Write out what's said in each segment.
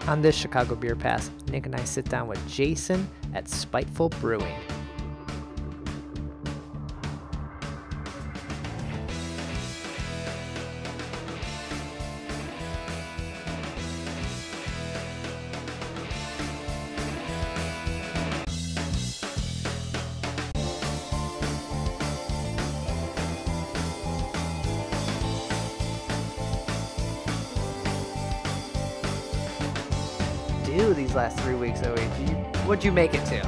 On this Chicago Beer Pass, Nick and I sit down with Jason at Spiteful Brewing. These last 3 weeks, what'd you make it to?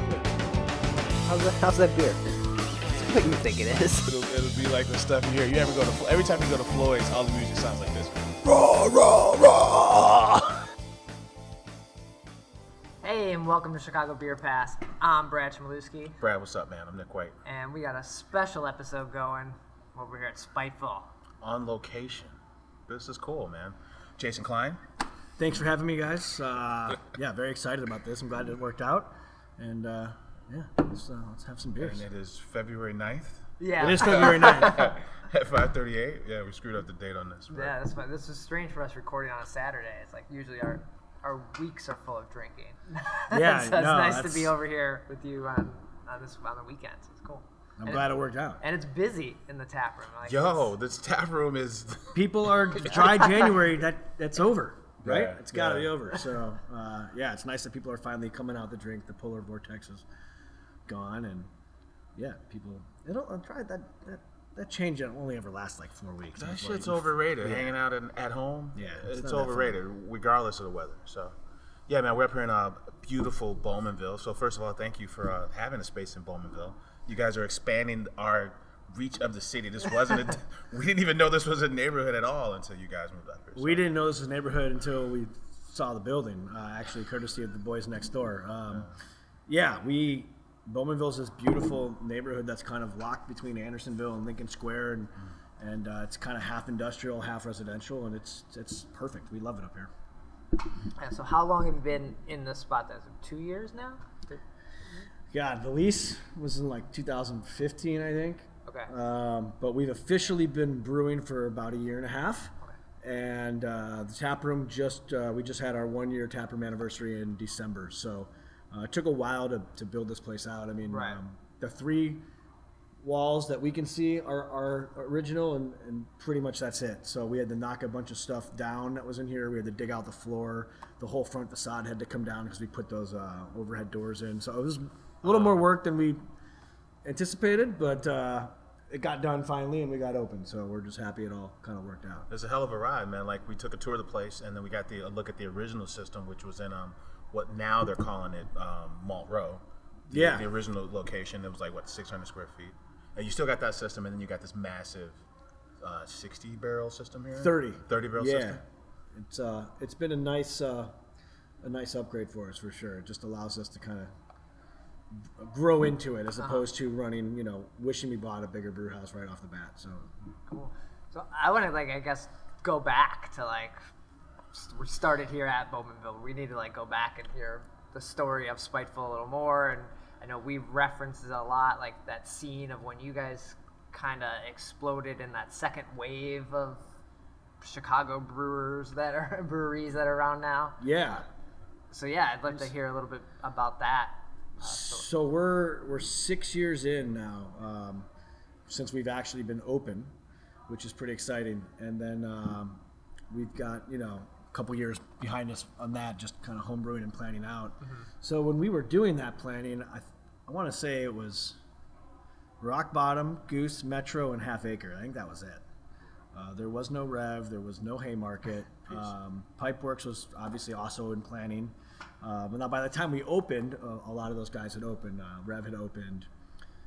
How's that beer? It's what you think it is. It'll be like the stuff you hear. You ever go to every time you go to Floyd's, all the music sounds like this. Raw, raw, raw. Hey, and welcome to Chicago Beer Pass. I'm Brad Chmielewski. Brad, what's up, man? I'm Nik White. And we got a special episode going over here at Spiteful. On location. This is cool, man. Jason Klein. Thanks for having me, guys. Yeah, very excited about this. I'm glad it worked out. And, yeah, let's have some beers. And it is February 9th. Yeah. It is February 9th. At 5:38. Yeah, we screwed up the date on this. Right? Yeah, that's fine. This is strange for us recording on a Saturday. It's like usually our weeks are full of drinking. Yeah, so it's nice to be over here with you on the weekends. It's cool. I'm glad it worked out. And it's busy in the tap room. Like this tap room is... People are dry January. That's over. Right? Yeah, it's got to be over. So, yeah, it's nice that people are finally coming out to drink. The polar vortex is gone, and yeah, people. I'll try that change. Only ever lasts like 4 weeks. That shit's overrated. Yeah. Hanging out at home. Yeah, it's overrated, regardless of the weather. So, yeah, man, we're up here in beautiful Bowmanville. So, first of all, thank you for having a space in Bowmanville. You guys are expanding our reach of the city. This wasn't we didn't even know this was a neighborhood at all until you guys moved up here. So. We didn't know this was a neighborhood until we saw the building, actually courtesy of the boys next door. Bowmanville's this beautiful neighborhood that's kind of locked between Andersonville and Lincoln Square, and it's kind of half industrial, half residential, and it's perfect. We love it up here. Yeah, so how long have you been in this spot? That's 2 years now? Yeah, the lease was in like 2015, I think. Okay. But we've officially been brewing for about a year and a half, and the tap room we just had our 1 year tap room anniversary in December. So it took a while to build this place out. I mean, right. The 3 walls that we can see are original, and pretty much that's it. So we had to knock a bunch of stuff down that was in here. We had to dig out the floor. The whole front facade had to come down because we put those overhead doors in. So it was a little more work than we anticipated, but it got done finally, and we got open. So we're just happy it all kind of worked out. It's a hell of a ride, man. Like, we took a tour of the place, and then we got a look at the original system, which was in what now they're calling it Malt Row. The original location. It was like 600 square feet. And you still got that system, and then you got this massive 60 barrel system here. 30 barrel system. It's been a nice upgrade for us for sure. It just allows us to kind of grow into it as opposed to running, wishing we bought a bigger brew house right off the bat. So cool. So I want to I guess go back to we started here at Bowmanville. We need to go back and hear the story of Spiteful a little more. And I know we've referenced it a lot, like that scene of when you guys kind of exploded in that second wave of Chicago breweries that are around now. Yeah. So yeah, I'd love to hear a little bit about that. So we're 6 years in now, since we've actually been open, which is pretty exciting. And then we've got a couple years behind us on that, just kind of home brewing and planning out. Mm-hmm. So when we were doing that planning, I want to say it was Rock Bottom, Goose, Metro, and Half Acre. I think that was it. There was no Rev, there was no Haymarket. Pipeworks was obviously also in planning. But now by the time we opened, a lot of those guys had opened. Rev had opened,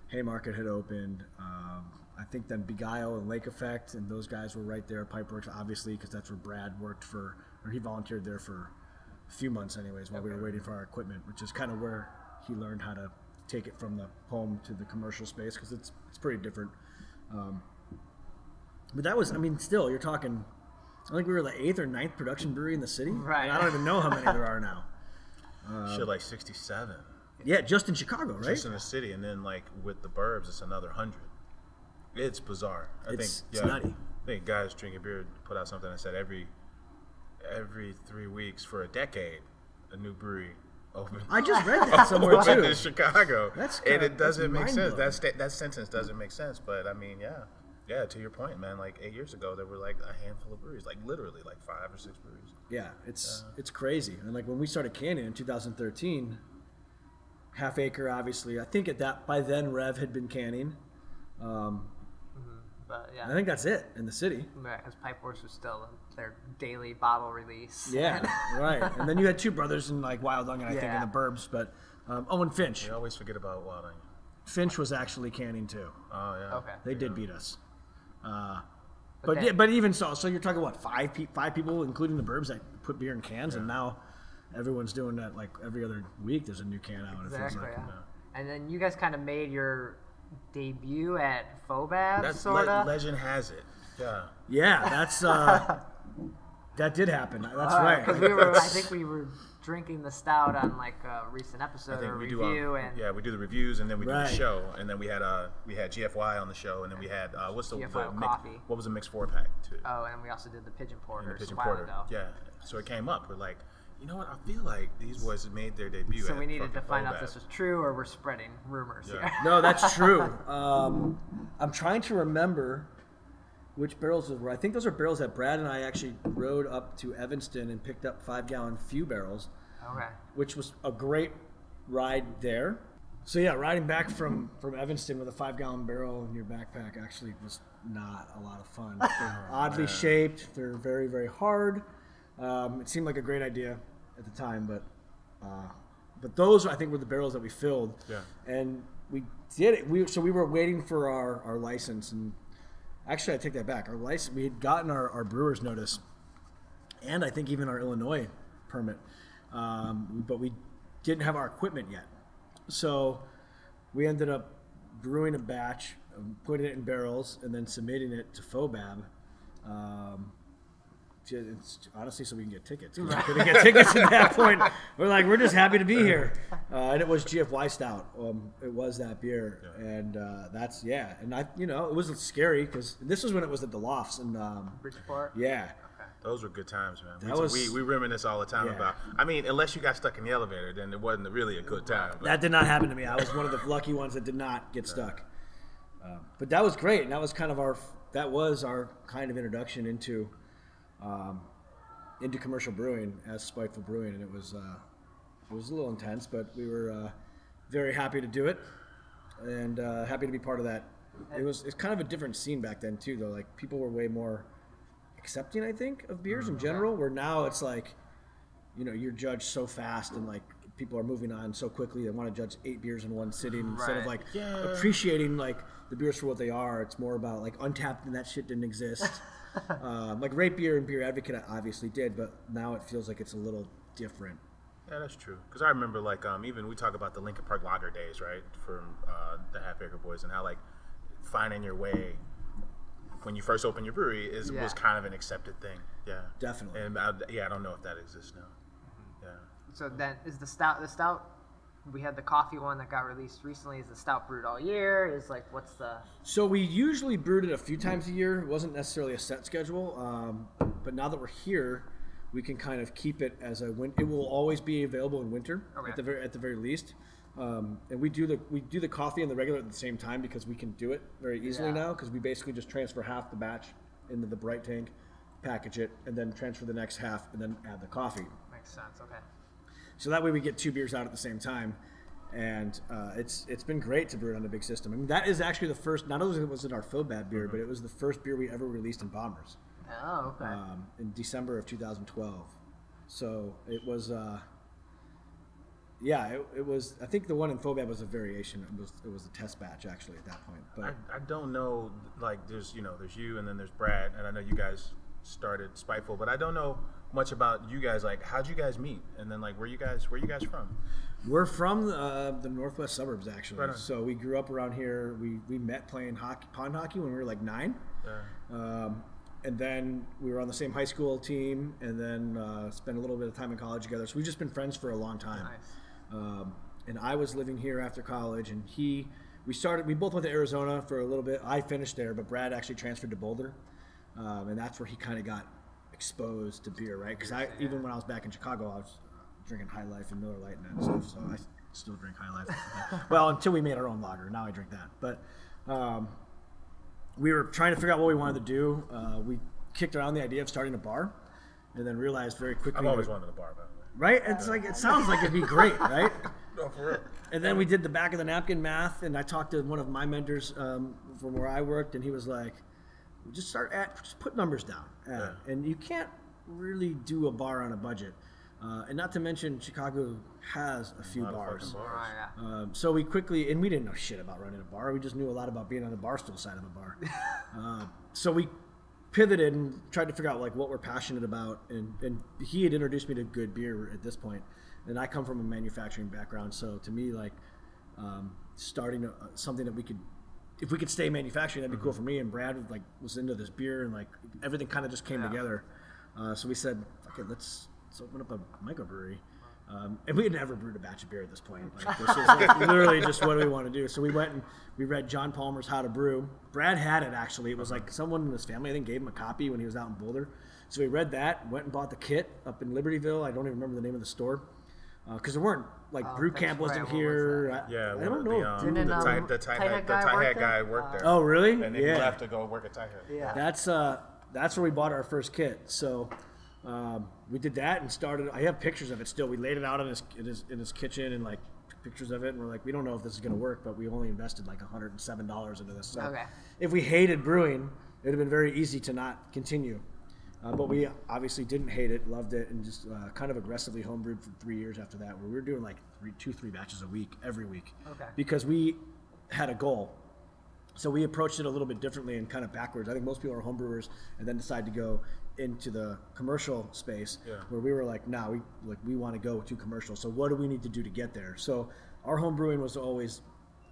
Haymarket had opened. I think then Beguile and Lake Effect, and those guys were right there. Pipeworks, obviously, because that's where Brad worked he volunteered there for a few months anyways while we were waiting for our equipment, which is kind of where he learned how to take it from the home to the commercial space, because it's pretty different. But that was, still, you're talking, I think we were the 8th or 9th production brewery in the city. Right. And I don't even know how many there are now. Shit, like 67. Yeah, just in Chicago, right? Just in the city, and then with the burbs, it's another 100. It's bizarre. It's nutty. I think guys drinking beer put out something that said every 3 weeks for a decade, a new brewery open. I just read that somewhere open too. in Chicago, and it doesn't make sense. mind-blowing. That sentence doesn't make sense. But I mean, yeah. To your point, man. Like 8 years ago, there were like a handful of breweries, like literally like 5 or 6 breweries. Yeah, it's crazy. And like when we started canning in 2013, Half Acre, obviously, I think by then Rev had been canning. But yeah, I think that's it in the city. because Pipeworks was still their daily bottle release. Yeah, right. And then you had 2 brothers in like Wild Onion, I think, in Yeah. the Burbs. But and Finch. You always forget about Wild Onion. Finch was actually canning too. Oh yeah. Okay. They did beat us. then- But even so you're talking what 5 people, including the Burbs, that put beer in cans, and now everyone's doing that like every other week. There's a new can out. It feels Exactly. like. Yeah. And then you guys kind of made your debut at Fobab, That's sort of. legend has it. Yeah. Yeah, that's that did happen. That's right. Because I think we were drinking the stout on like a recent episode or review, and we do the reviews, and then we do the Right. show, and then we had GFY on the show, and then we had what's the GFY coffee. what was the mixed 4-pack too? Oh, and we also did the Pigeon Porters Pigeon a while Porter. ago. Yeah. So it came up. We're like, you know what? I feel like these boys have made their debut. So at we needed to fucking find out Fobab. if this was true or we're spreading rumors here. No, that's true. I'm trying to remember which barrels those were. I think those are barrels that Brad and I actually rode up to Evanston and picked up 5-gallon few barrels, Okay. which was a great ride there. So yeah, riding back from Evanston with a 5-gallon barrel in your backpack actually was not a lot of fun. They're oddly shaped. They're very, very hard. It seemed like a great idea at the time, but those I think were the barrels that we filled. Yeah. And we did it. We were waiting for our license, and actually I take that back. Our license, we had gotten our brewer's notice, and I think even our Illinois permit, but we didn't have our equipment yet. So we ended up brewing a batch, putting it in barrels, and then submitting it to Fobab. It's honestly so we can get tickets. 'Cause we couldn't get tickets at that point. We're just happy to be here. And it was GFY Stout. It was that beer, and that's And it was scary because this was when it was at the Lofts in Bridgeport. Yeah. Those were good times, man. That We reminisce all the time Yeah. about. I mean, unless you got stuck in the elevator, then it wasn't really a good time. But That did not happen to me. I was one of the lucky ones that did not get stuck. But that was great, and that was our kind of introduction into commercial brewing as Spiteful Brewing, and it was a little intense, but we were very happy to do it, and happy to be part of that. It's kind of a different scene back then too, though. Like people were way more accepting, I think, of beers in general. Where now it's like, you're judged so fast, and like people are moving on so quickly. They want to judge 8 beers in one sitting instead of like appreciating like the beers for what they are. It's more about like Untapped, and that shit didn't exist. Like Rate Beer and Beer Advocate obviously did, but now it feels like it's a little different. Yeah, that's true. Because I remember, like, even we talk about the Lincoln Park Lager days, right, from the Half Acre Boys, and how, like, finding your way when you first open your brewery was kind of an accepted thing. Yeah. Definitely. And, I don't know if that exists now. Yeah. So then is the stout, we had the coffee one that got released recently. Is the stout brewed all year? Is like, what's the... So we usually brewed it a few times a year. It wasn't necessarily a set schedule. But now that we're here, we can kind of keep it as it will always be available in winter at the very least. And we do the coffee and the regular at the same time because we can do it very easily now, because we basically just transfer half the batch into the bright tank, package it, and then transfer the next half, and then add the coffee. Makes sense. Okay. So that way we get 2 beers out at the same time, and it's been great to brew it on a big system. I mean, that is actually the first. Not only was it our Fobab beer, but it was the first beer we ever released in Bombers. Oh, okay. In December of 2012. So it was. It was. I think the one in Fobab was a variation. It was a test batch actually at that point. But I don't know. Like, there's you, and then there's Brad, and I know you guys started Spiteful, but I don't know much about you guys. Like, how'd you guys meet? And then, like, where you guys from? We're from the northwest suburbs, actually. Right on. So we grew up around here. We met playing pond hockey when we were like 9. Yeah. And then we were on the same high school team, and then spent a little bit of time in college together. So we've just been friends for a long time. Nice. And I was living here after college, and we both went to Arizona for a little bit. I finished there, but Brad actually transferred to Boulder. And that's where he kind of got exposed to beer, right? Because even when I was back in Chicago, I was drinking High Life and Miller Lite and that stuff. So I still drink High Life. Well, until we made our own lager. Now I drink that. But we were trying to figure out what we wanted to do. We kicked around the idea of starting a bar, and then realized very quickly. I've always wanted a bar, by the way. Right? It's like it sounds like it'd be great, right? No, for real. And then we did the back of the napkin math, and I talked to one of my mentors from where I worked, and he was like, "Just just put numbers down, and you can't really do a bar on a budget." And not to mention, Chicago has a few bars. So we quickly, and we didn't know shit about running a bar. We just knew a lot about being on the bar stool side of a bar. So we pivoted and tried to figure out like what we're passionate about. And he had introduced me to good beer at this point. And I come from a manufacturing background. So to me, like starting something that we could, if we could stay manufacturing, that'd be cool for me. And Brad was into this beer, and like everything kind of just came together. So we said, okay, let's open up a microbrewery. And we had never brewed a batch of beer at this point. Like, this is like literally just what we want to do. So we went and we read John Palmer's How to Brew. Brad had it, actually. It was like someone in his family, I think, gave him a copy when he was out in Boulder. So we read that, went and bought the kit up in Libertyville. I don't even remember the name of the store. Because there weren't, like, Brew Camp wasn't here. I don't know. The tie hat guy worked there. Oh, really? And then he left to go work at tie hat. Yeah. That's where we bought our first kit. So we did that and started. I have pictures of it still. We laid it out in his kitchen and like took pictures of it. And we're like, we don't know if this is going to work, but we only invested like $107 into this. So if we hated brewing, it would have been very easy to not continue. But we obviously didn't hate it, loved it, and just kind of aggressively homebrewed for 3 years after that, where we were doing like 3 batches a week, every week, because we had a goal. So we approached it a little bit differently and kind of backwards. I think most people are homebrewers and then decide to go into the commercial space, where we were like, nah, we want to go to commercial. So what do we need to do to get there? So our homebrewing was always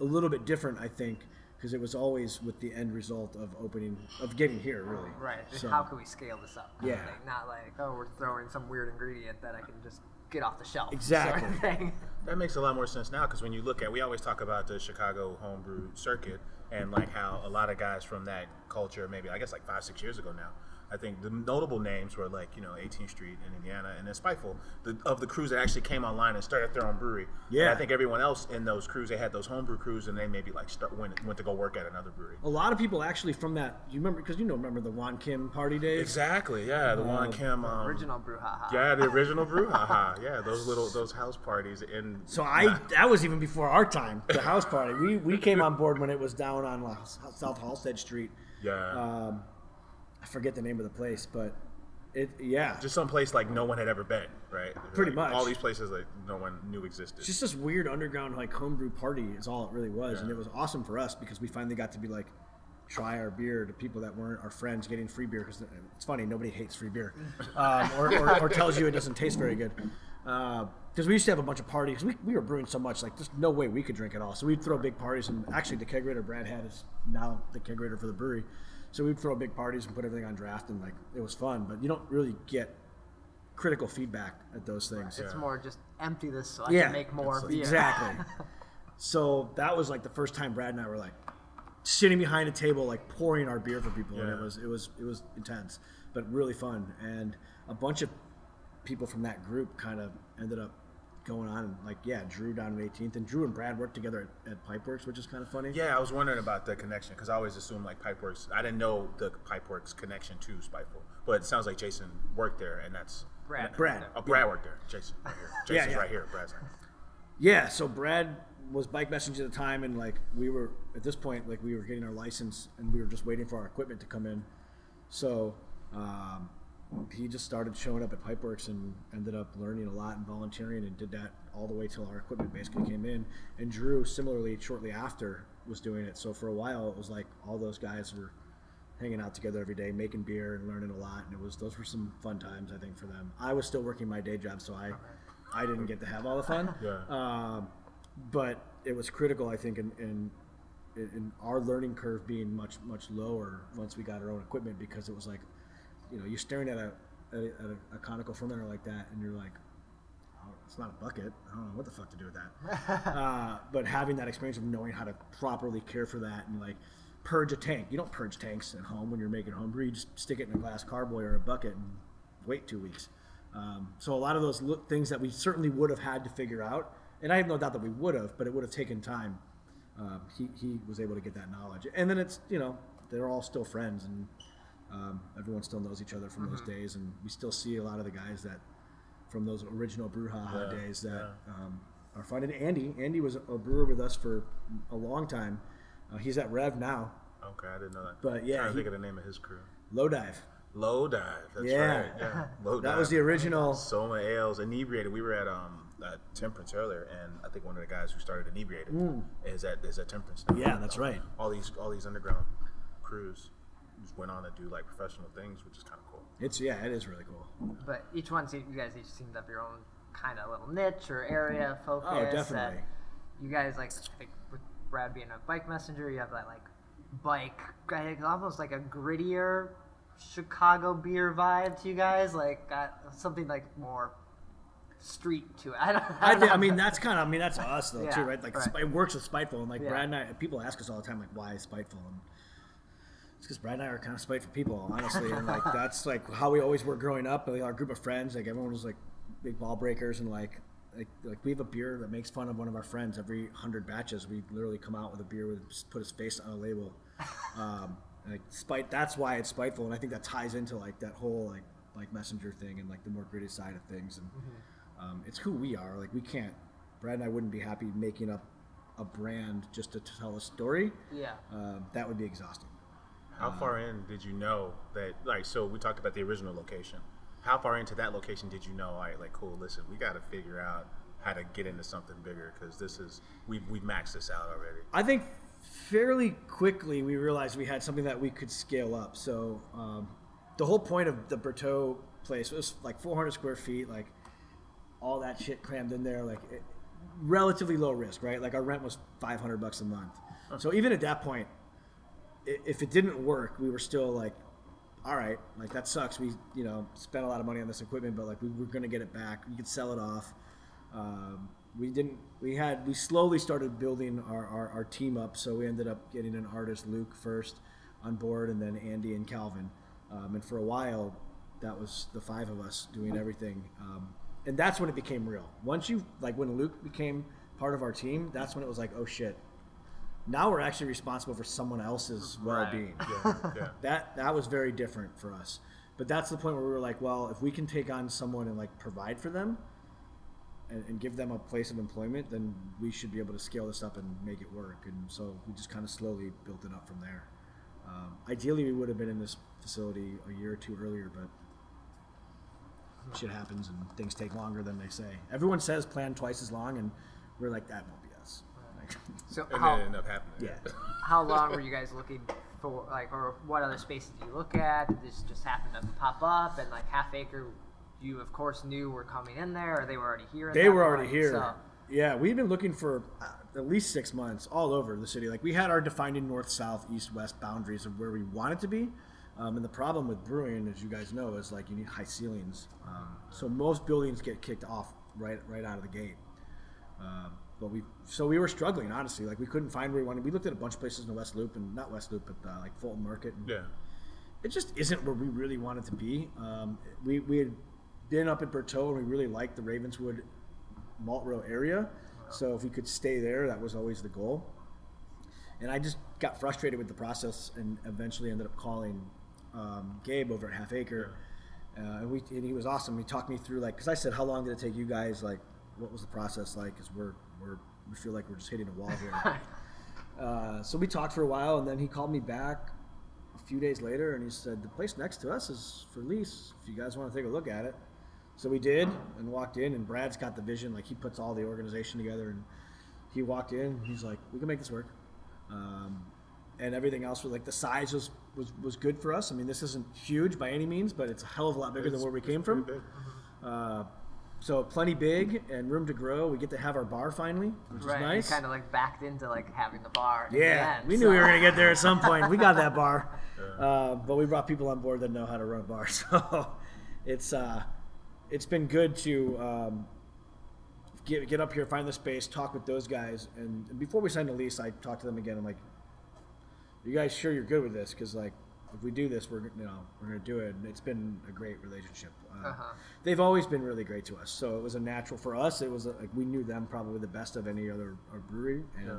a little bit different, I think, because it was always with the end result of getting here, really. Right. So, how can we scale this up? Yeah. Not like, oh, we're throwing some weird ingredient that I can just get off the shelf. Exactly. Sort of thing. That makes a lot more sense now, because when you look at, we always talk about the Chicago homebrew circuit and like how a lot of guys from that culture, maybe I guess like 5-6 years ago now, I think the notable names were like, 18th Street in Indiana and then Spiteful, of the crews that actually came online and started their own brewery. Yeah. And I think everyone else in those crews, they had those homebrew crews and they maybe like went to go work at another brewery. A lot of people actually from that, you remember, because remember the Juan Kim party days? Exactly, yeah, the Juan Kim. Original brouhaha. Yeah, the original brouhaha. Yeah, those house parties. So that was even before our time, the house party. We came on board when it was down on South Halstead Street. Yeah. I forget the name of the place, but just some place like no one had ever been, right? Pretty like, much. All these places like no one knew existed. It's just this weird underground like homebrew party is all it really was, and it was awesome for us because we finally got to be like try our beer to people that weren't our friends getting free beer, because it's funny, nobody hates free beer or tells you it doesn't taste very good. Because we used to have a bunch of parties. We were brewing so much, like there's no way we could drink it all. So we'd throw big parties, and actually the kegerator Brad had is now the kegerator for the brewery. So we'd throw big parties and put everything on draft, and like it was fun. But you don't really get critical feedback at those things. It's more just empty this so I can make more beer. Exactly. So that was like the first time Brad and I were like sitting behind a table, like pouring our beer for people, and it was intense, but really fun. And a bunch of people from that group kind of ended up going on, and like Drew down in 18th, and Drew and Brad worked together at Pipeworks, which is kind of funny. Yeah, I was wondering about the connection, because I always assumed like Pipeworks. I didn't know the Pipeworks connection to Spiteful, but it sounds like Jason worked there, and that's Brad. Oh, Brad worked there. Jason right here. Jason's right here. Brad's right here. Yeah, so Brad was bike messaging at the time, and like we were at this point, like we were getting our license, and we were just waiting for our equipment to come in. So he just started showing up at Pipeworks and ended up learning a lot and volunteering, and did that all the way till our equipment basically came in. And Drew, similarly, shortly after, was doing it. So for a while, it was like all those guys were hanging out together every day, making beer and learning a lot. And those were some fun times, I think, for them. I was still working my day job, so I didn't get to have all the fun. But it was critical, I think, in our learning curve being much, much lower once we got our own equipment, because it was like, you're staring at a conical fermenter like that, and you're like, oh, it's not a bucket. I don't know what the fuck to do with that. But having that experience of knowing how to properly care for that and like purge a tank. You don't purge tanks at home when you're making homebrew. You just stick it in a glass carboy or a bucket and wait 2 weeks. So a lot of those things that we certainly would have had to figure out, and I have no doubt that we would have, but it would have taken time. He was able to get that knowledge, and then it's they're all still friends, and everyone still knows each other from those days, and we still see a lot of the guys that from those original Brouhaha days that are fun. And Andy was a brewer with us for a long time. He's at Rev now. Okay, I didn't know that. But yeah, I'm trying to think of the name of his crew. Low Dive. Low Dive. That's right. Yeah. Low Dive. That was the original. Soma Ales, Inebriated. We were at Temperance earlier, and I think one of the guys who started Inebriated is at Temperance now. Yeah, that's right. All these underground crews just went on to do like professional things, which is kind of cool. It is really cool. But you guys each seem to have your own kind of little niche or area of focus. Oh, definitely. You guys, like, I think with Brad being a bike messenger, you have that like bike, almost like a grittier Chicago beer vibe to you guys, like got something like more street to it. I mean that's us though too, right? Like right. It works with Spiteful, and like Brad and I, people ask us all the time like, why is Spiteful? And it's because Brad and I are kind of spiteful people, honestly, and like that's like how we always were growing up. Like, our group of friends, like everyone was like big ball breakers, and like we have a beer that makes fun of one of our friends every 100 batches. We literally come out with a beer with put his face on a label. That's why it's Spiteful, and I think that ties into like that whole like messenger thing and like the more gritty side of things, and it's who we are. Like Brad and I wouldn't be happy making up a brand just to tell a story. Yeah, that would be exhausting. How far in did you know that? Like, so we talked about the original location. How far into that location did you know? All right, like, cool. Listen, we got to figure out how to get into something bigger because we've maxed this out already. I think fairly quickly we realized we had something that we could scale up. So the whole point of the Berteau place was like 400 square feet, like all that shit crammed in there, like relatively low risk, right? Like our rent was $500 a month. So even at that point, if it didn't work, we were still like, all right, like that sucks. We spent a lot of money on this equipment, but like we were gonna get it back. We could sell it off. We slowly started building our team up, so we ended up getting an artist, Luke, first on board, and then Andy and Calvin. And for a while, that was the 5 of us doing everything. And that's when it became real. Once when Luke became part of our team, that's when it was like, oh shit. Now we're actually responsible for someone else's well-being. Right. Yeah. That was very different for us. But that's the point where we were like, well, if we can take on someone and like provide for them and give them a place of employment, then we should be able to scale this up and make it work. And so we just kind of slowly built it up from there. Ideally, we would have been in this facility a year or 2 earlier, but shit happens and things take longer than they say. Everyone says plan twice as long, and we're like, that won't be us. So and then it ended up happening. Yeah. How long were you guys looking for, like, or what other spaces did you look at? Did this just happen to pop up? And like Half Acre, you of course knew were coming in there, or they were already here? They were already here. So. Yeah, we've been looking for at least 6 months all over the city. Like we had our defining north, south, east, west boundaries of where we wanted to be. And the problem with brewing, as you guys know, is like you need high ceilings. So most buildings get kicked off right out of the gate. But we were struggling, honestly. Like we couldn't find where we wanted. We looked at a bunch of places in the West Loop, and not West Loop, but like Fulton Market. And it just isn't where we really wanted to be. We had been up at Berteau, and we really liked the Ravenswood Malt Row area. Wow. So if we could stay there, that was always the goal. And I just got frustrated with the process, and eventually ended up calling Gabe over at Half Acre. And he was awesome. He talked me through, like, because I said, how long did it take you guys? Like, what was the process like? Because we feel like we're just hitting a wall here. So we talked for a while, and then he called me back a few days later, and he said, the place next to us is for lease if you guys want to take a look at it. So we did, and walked in, and Brad's got the vision. Like, he puts all the organization together, and he walked in, and he's like, we can make this work. And everything else was like, the size was good for us. I mean, this isn't huge by any means, but it's a hell of a lot bigger than where we came from. So plenty big and room to grow. We get to have our bar finally, which is nice. You kind of like backed into like having the bar. Yeah, we knew we were gonna get there at some point. We got that bar, but we brought people on board that know how to run a bar. So it's been good to get up here, find the space, talk with those guys, and before we signed the lease, I talked to them again. I'm like, "You guys sure you're good with this? Because like if we do this, we're gonna do it. And it's been a great relationship. They've always been really great to us, so it was a natural for us. It was like we knew them probably the best of any other brewery, and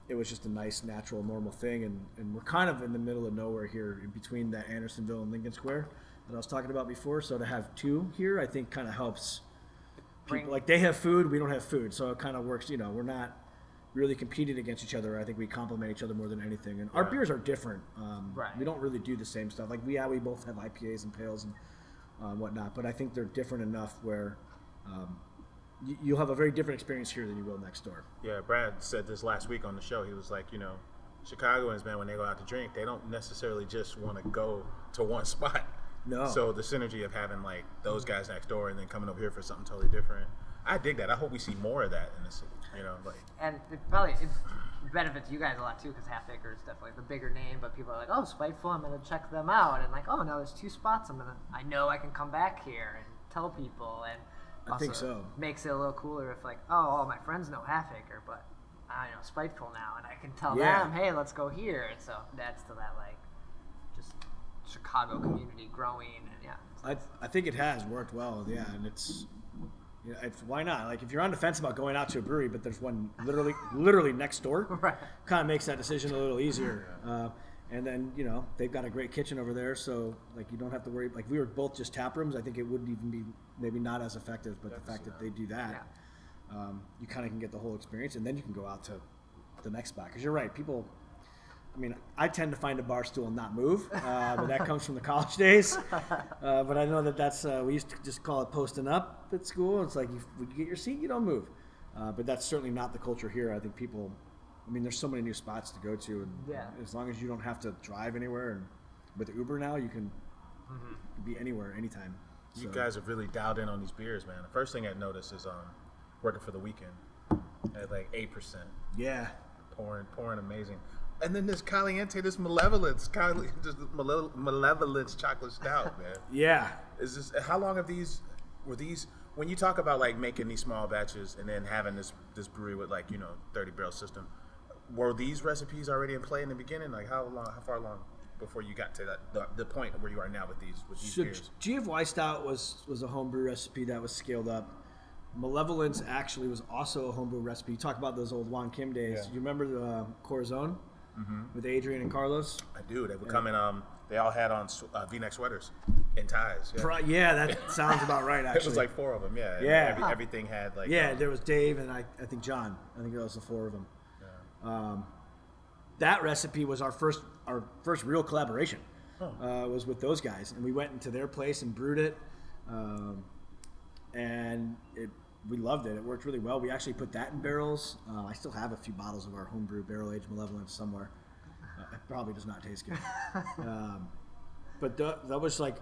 it was just a nice, natural, normal thing. And we're kind of in the middle of nowhere here, in between that Andersonville and Lincoln Square that I was talking about before. So to have two here, I think kind of helps people. Like they have food, we don't have food, so it kind of works. We're not really competing against each other. I think we complement each other more than anything. And our beers are different. We don't really do the same stuff. Like we both have IPAs and pales and whatnot, but I think they're different enough where you'll have a very different experience here than you will next door. Yeah, Brad said this last week on the show. He was like, Chicagoans, man, when they go out to drink, they don't necessarily just want to go to one spot. No. So the synergy of having like those guys next door and then coming over here for something totally different, I dig that. I hope we see more of that in the city. And it benefits you guys a lot too, because Half Acre is definitely the bigger name. But people are like, "Oh, Spiteful, I'm gonna check them out," and like, "Oh, now there's 2 spots. I know I can come back here and tell people." And I think so. Makes it a little cooler if like, "Oh, all my friends know Half Acre, but I know Spiteful now, and I can tell them, hey, let's go here." And so that's to that like just Chicago community growing, and I think it has worked well, and it's why not? Like if you're on the fence about going out to a brewery, but there's one literally next door, kind of makes that decision a little easier. And then they've got a great kitchen over there, so like you don't have to worry. Like we were both just tap rooms, I think it wouldn't even be maybe not as effective, but the fact that they do that, you kind of can get the whole experience, and then you can go out to the next spot. Because you're right, people. I mean, I tend to find a bar stool and not move, but that comes from the college days. But I know that's, we used to just call it posting up at school. It's like, when you get your seat, you don't move. But that's certainly not the culture here. I think people, there's so many new spots to go to. And as long as you don't have to drive anywhere, and with Uber now, you can be anywhere, anytime. You guys have really dialed in on these beers, man. The first thing I noticed is working for the weekend at like 8%. Yeah. Pouring amazing. And then this Caliente, this Malevolence chocolate stout, man. Yeah. How long were these, when you talk about like making these small batches and then having this brewery with like, 30 barrel system, were these recipes already in play in the beginning? Like how far along before you got to the point where you are now with these beers? GFY stout was a homebrew recipe that was scaled up. Malevolence actually was also a homebrew recipe. You talk about those old Juan Kim days. Yeah. You remember the Corazon? With Adrian and Carlos? I do. They would come in, they all had on V-neck sweaters and ties. Yeah, that sounds about right, actually. It was like 4 of them, yeah. Yeah. Everything had like... Yeah, there was Dave and I think John. I think it was the 4 of them. Yeah. That recipe was our first real collaboration. Was with those guys. And we went into their place and brewed it. And we loved it. It worked really well. We actually put that in barrels. I still have a few bottles of our homebrew barrel-aged Malevolence somewhere. It probably does not taste good. But that was like,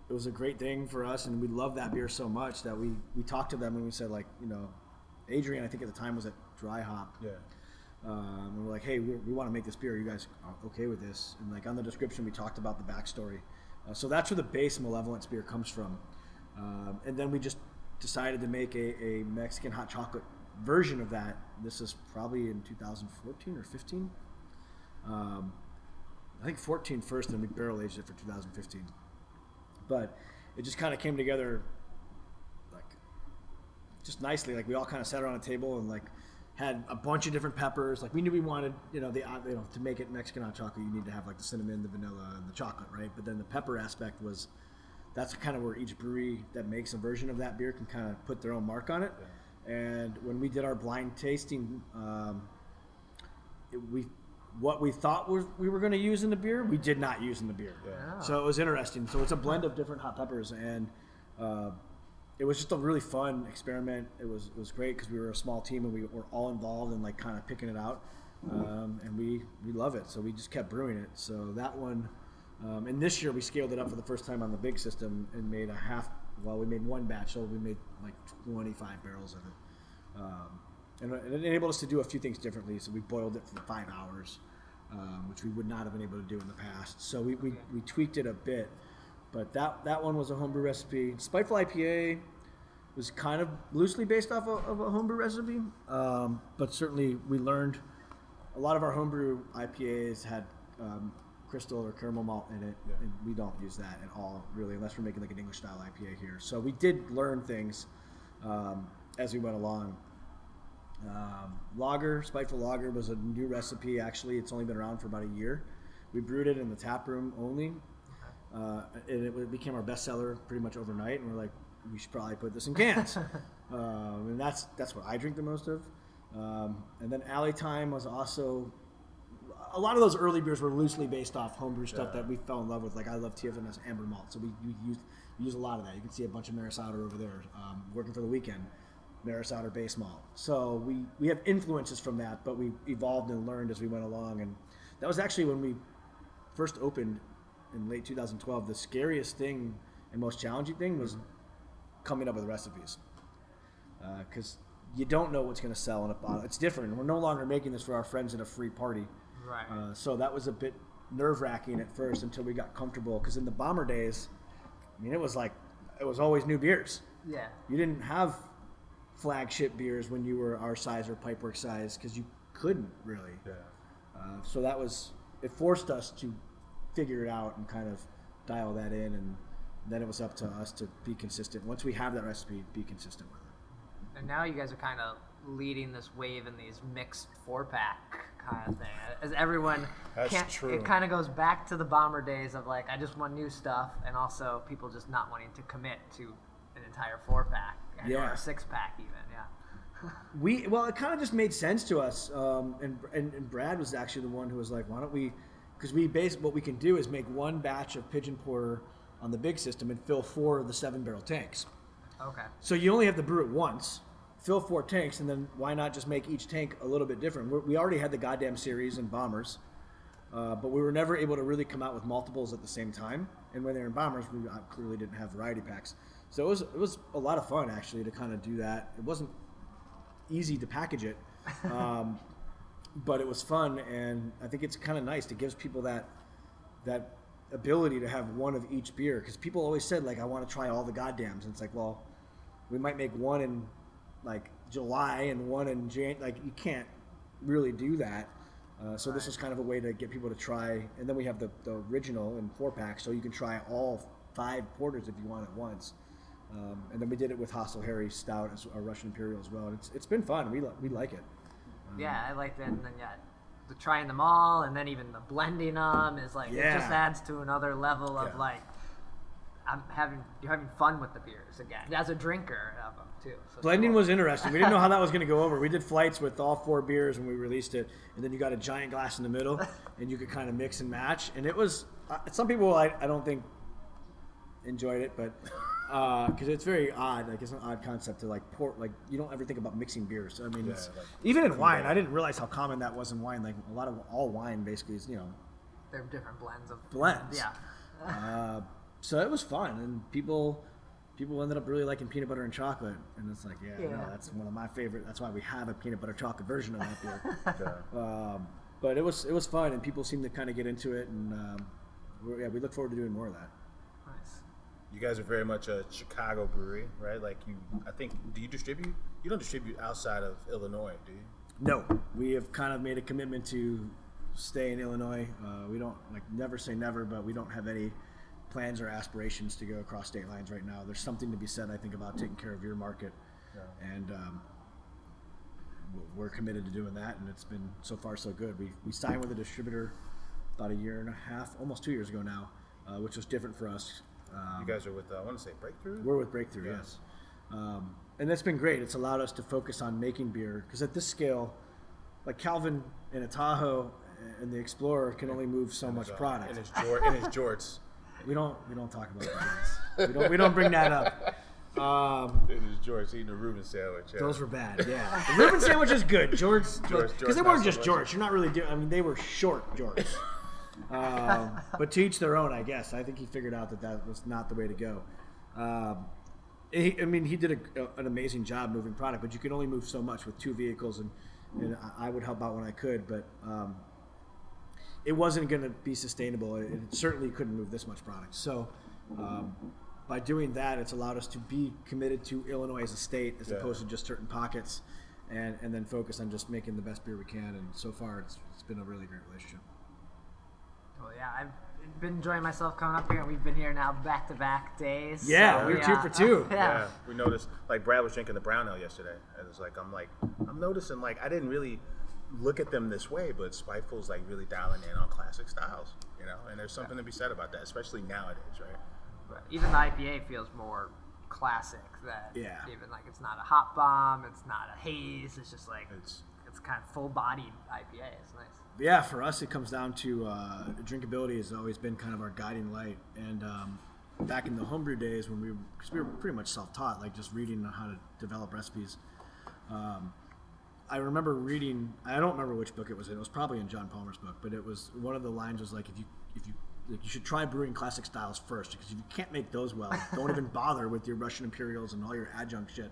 it was a great thing for us, and we loved that beer so much that we talked to them and we said, like, Adrian, I think at the time was at Dry Hop. Yeah. And we're like, hey, we want to make this beer. Are you guys okay with this? And like on the description, we talked about the backstory. So that's where the base Malevolence beer comes from. And then we just decided to make a Mexican hot chocolate version of that. This is probably in 2014 or 15. I think 14 first, and then we barrel aged it for 2015. But it just kind of came together, like, just nicely. Like we all kind of sat around a table and like had a bunch of different peppers. Like we knew we wanted, to make it Mexican hot chocolate, you need to have like the cinnamon, the vanilla, and the chocolate, right? But then the pepper aspect was. That's kind of where each brewery that makes a version of that beer can kind of put their own mark on it. Yeah. And when we did our blind tasting, what we thought we were going to use in the beer, we did not use in the beer. Yeah. So it was interesting. So it's a blend of different hot peppers, and it was just a really fun experiment. It was great because we were a small team and we were all involved in like kind of picking it out, and we love it. So we just kept brewing it. So that one. And this year we scaled it up for the first time on the big system and made we made one batch, so we made like 25 barrels of it. And it enabled us to do a few things differently. So we boiled it for 5 hours, which we would not have been able to do in the past. So we tweaked it a bit, but that one was a homebrew recipe. Spiteful IPA was kind of loosely based off of a homebrew recipe, but certainly we learned a lot of our homebrew IPAs had crystal or caramel malt in it, and we don't use that at all, really, unless we're making like an English style IPA here. So we did learn things as we went along. Spiteful Lager was a new recipe. Actually, it's only been around for about a year. We brewed it in the tap room only, and it became our best seller pretty much overnight. And we're like, we should probably put this in cans. And that's what I drink the most of. And then Alley Time was also, a lot of those early beers were loosely based off homebrew stuff that we fell in love with. Like I love TFNS Amber Malt, so we use a lot of that. You can see a bunch of Maris Otter over there, working for the weekend. Maris Otter base malt. So we have influences from that, but we evolved and learned as we went along. And that was actually when we first opened in late 2012. The scariest thing and most challenging thing was coming up with recipes, because you don't know what's going to sell in a bottle. It's different. We're no longer making this for our friends at a free party. Right. So that was a bit nerve-wracking at first until we got comfortable, because in the bomber days, I mean, it was always new beers. Yeah. You didn't have flagship beers when you were our size or Pipeworks size, because you couldn't really. Yeah. So it forced us to figure it out and kind of dial that in, and then it was up to us to be consistent. Once we have that recipe, be consistent with it. And now you guys are kind of leading this wave in these mixed 4-pack kind of thing. As everyone true. It kind of goes back to the bomber days of like, I just want new stuff, and also people just not wanting to commit to an entire 4-pack or a 6-pack even. Yeah. Well, it kind of just made sense to us, and Brad was actually the one who was like, why don't we? Because what we can do is make one batch of pigeon porter on the big system and fill 4 of the 7-barrel tanks. Okay. So you only have to brew it once, fill 4 tanks, and then why not just make each tank a little bit different? We already had the goddamn series and bombers, but we were never able to really come out with multiples at the same time. And when they were in bombers, we clearly didn't have variety packs. So it was a lot of fun actually to kind of do that. It wasn't easy to package it, but it was fun, and I think it's kind of nice. It gives people that ability to have one of each beer, because people always said like, I want to try all the goddams, and it's like, well, we might make one in like July and one in January. Like, you can't really do that. So this was kind of a way to get people to try, and then we have the original in 4-pack, so you can try all 5 porters if you want at once. And then we did it with Hostel Harry Stout, as our Russian Imperial as well. And it's been fun. We like it. Yeah, I liked it. And then the trying them all, and then even the blending them is like, it just adds to another level of like, you're having fun with the beers again as a drinker of them too. So blending was interesting. We didn't know how that was going to go over. We did flights with all 4 beers when we released it, and then you got a giant glass in the middle, and you could kind of mix and match. And it was some people I don't think enjoyed it, but because it's very odd. Like, it's an odd concept to like pour. Like, you don't ever think about mixing beers. I mean, even in wine, I didn't realize how common that was in wine. Like, a lot of all wine basically is, they're different blends. Yeah. So it was fun, and people ended up really liking peanut butter and chocolate, and it's like, no, that's one of my favorite. That's why we have a peanut butter chocolate version of that beer. But it was fun, and people seem to kind of get into it, and we look forward to doing more of that. Nice. You guys are very much a Chicago brewery, right? Like, I think, do you distribute? You don't distribute outside of Illinois, do you? No, we have kind of made a commitment to stay in Illinois. We don't, never say never, but we don't have any plans or aspirations to go across state lines right now. There's something to be said, I think, about taking care of your market, and we're committed to doing that, and it's been so far so good. We signed with a distributor about 1.5 years, almost 2 years ago now, which was different for us. You guys are with, I want to say Breakthrough? We're with Breakthrough, yes. And that's been great. It's allowed us to focus on making beer, because at this scale, like Calvin and a Tahoe and the Explorer can only move so much product. And his jorts. We don't talk about that. We don't bring that up. It was George eating a Reuben sandwich. Yeah. Those were bad. Yeah, the Reuben sandwich is good. Jorts, because they weren't just jorts. You're not really doing. I mean, they were short jorts. But to each their own, I guess. I think he figured out that was not the way to go. He did an amazing job moving product, but you can only move so much with 2 vehicles, and I would help out when I could, but it wasn't going to be sustainable. It certainly couldn't move this much product. So by doing that, it's allowed us to be committed to Illinois as a state, as opposed to just certain pockets, and then focus on just making the best beer we can. And so far, it's been a really great relationship. Well, yeah, I've been enjoying myself coming up here, and we've been here now back-to-back days. Yeah, so we're 2 for 2. Yeah, we noticed. Like Brad was drinking the brown ale yesterday, and it's like I'm noticing like I didn't really look at them this way, but Spiteful's like really dialing in on classic styles, you know. And there's something to be said about that, especially nowadays, right? But even the IPA feels more classic than even like it's not a hop bomb, it's not a haze. It's just like it's kind of full-bodied IPA. It's nice. Yeah, for us, it comes down to drinkability has always been kind of our guiding light. And back in the homebrew days, because we were pretty much self-taught, like just reading on how to develop recipes. I remember reading. I don't remember which book it was in. It was probably in John Palmer's book, but it was one of the lines was like, if you should try brewing classic styles first, because if you can't make those well, don't even bother with your Russian Imperials and all your adjunct shit.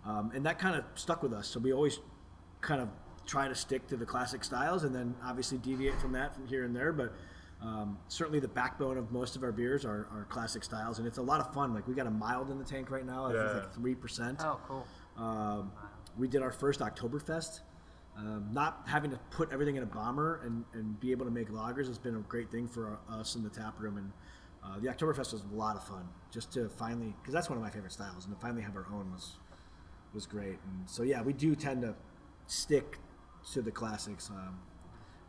And that kind of stuck with us. So we always kind of try to stick to the classic styles, and then obviously deviate from that from here and there. But certainly the backbone of most of our beers are classic styles, and it's a lot of fun. Like we got a mild in the tank right now. It's like 3%. Oh, cool. We did our first Oktoberfest. Not having to put everything in a bomber and be able to make lagers has been a great thing for us in the tap room. And the Oktoberfest was a lot of fun, just to finally, because that's one of my favorite styles, and to finally have our own was great. And so yeah, we do tend to stick to the classics.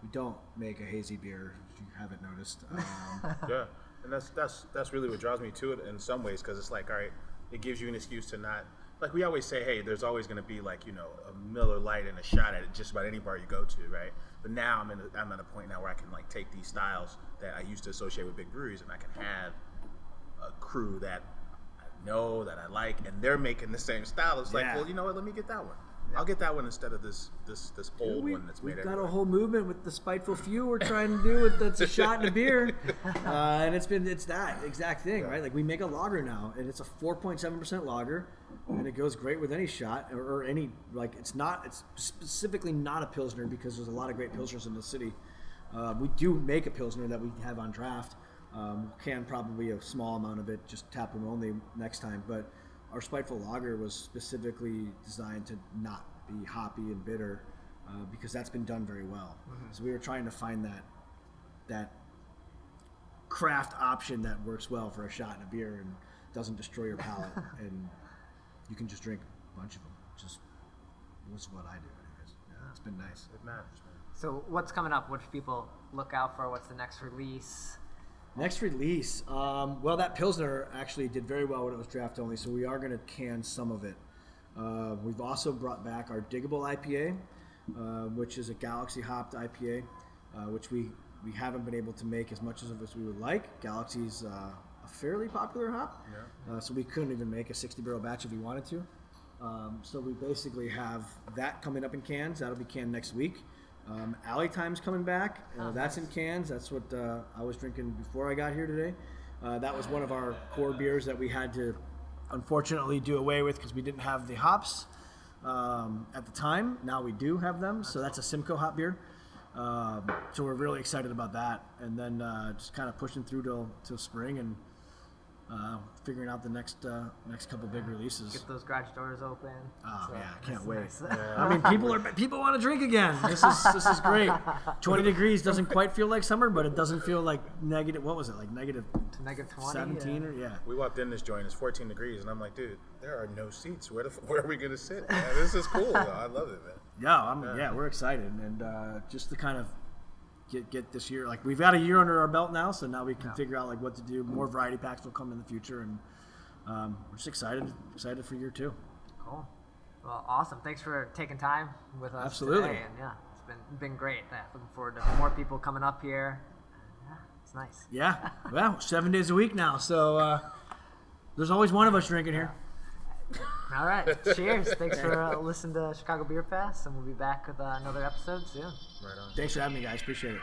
We don't make a hazy beer, if you haven't noticed. Yeah, and that's really what draws me to it in some ways, because it's like, all right, it gives you an excuse to not. Like we always say, hey, there's always going to be like, you know, a Miller Lite and a shot at it just about any bar you go to, right? But now I'm at a point now where I can like take these styles that I used to associate with big breweries, and I can have a crew that I know, that I like, and they're making the same style. It's like, well, you know what? Let me get that one. I'll get that one instead of this old one that's made. We've got a whole movement with the Spiteful Few we're trying to do. That's a shot in a beer, and it's that exact thing, right? Like we make a lager now, and it's a 4.7% lager, and it goes great with any shot or any like. It's specifically not a pilsner because there's a lot of great pilsners in the city. We do make a pilsner that we have on draft. Can probably a small amount of it, just tap room only next time, but. Our Spiteful Lager was specifically designed to not be hoppy and bitter because that's been done very well. Mm-hmm. So we were trying to find that craft option that works well for a shot in a beer and doesn't destroy your palate, and you can just drink a bunch of them. Just was what I do anyways. Yeah, it's been nice. It matters, man. So what's coming up? What should people look out for? What's the next release? Next release, well, that Pilsner actually did very well when it was draft only, so we are going to can some of it. We've also brought back our Diggable IPA, which is a Galaxy hopped IPA, which we haven't been able to make as much as we would like. Galaxy's a fairly popular hop, so we couldn't even make a 60-barrel batch if we wanted to. So we basically have that coming up in cans. That'll be canned next week. Alley Time's coming back. That's in cans. That's what I was drinking before I got here today. That was one of our core beers that we had to unfortunately do away with because we didn't have the hops at the time. Now we do have them. So that's a Simcoe hop beer. So we're really excited about that. And then just kind of pushing through till spring and figuring out the next couple big releases. Get those garage doors open. Oh yeah, I can't wait. Nice. I mean, people want to drink again. This is great. 20 degrees doesn't quite feel like summer, but it doesn't feel like negative. What was it like negative 20? 17 or We walked in this joint. It's 14 degrees, and I'm like, dude, there are no seats. Where are we gonna sit? Man, this is cool. Though. I love it, man. Yeah, we're excited, and just to kind of get this year, like we've got a year under our belt now, so now we can figure out like what to do. More variety packs will come in the future, and we're just excited for year 2. Cool. Well, awesome. Thanks for taking time with us today. And yeah, it's been great. Looking forward to more people coming up here. Yeah, it's nice. Yeah. Well, 7 days a week now, so there's always one of us drinking here. All right. Cheers. Thanks for listening to Chicago Beer Fest, and we'll be back with another episode soon. Right on. Thanks for having me, guys. Appreciate it.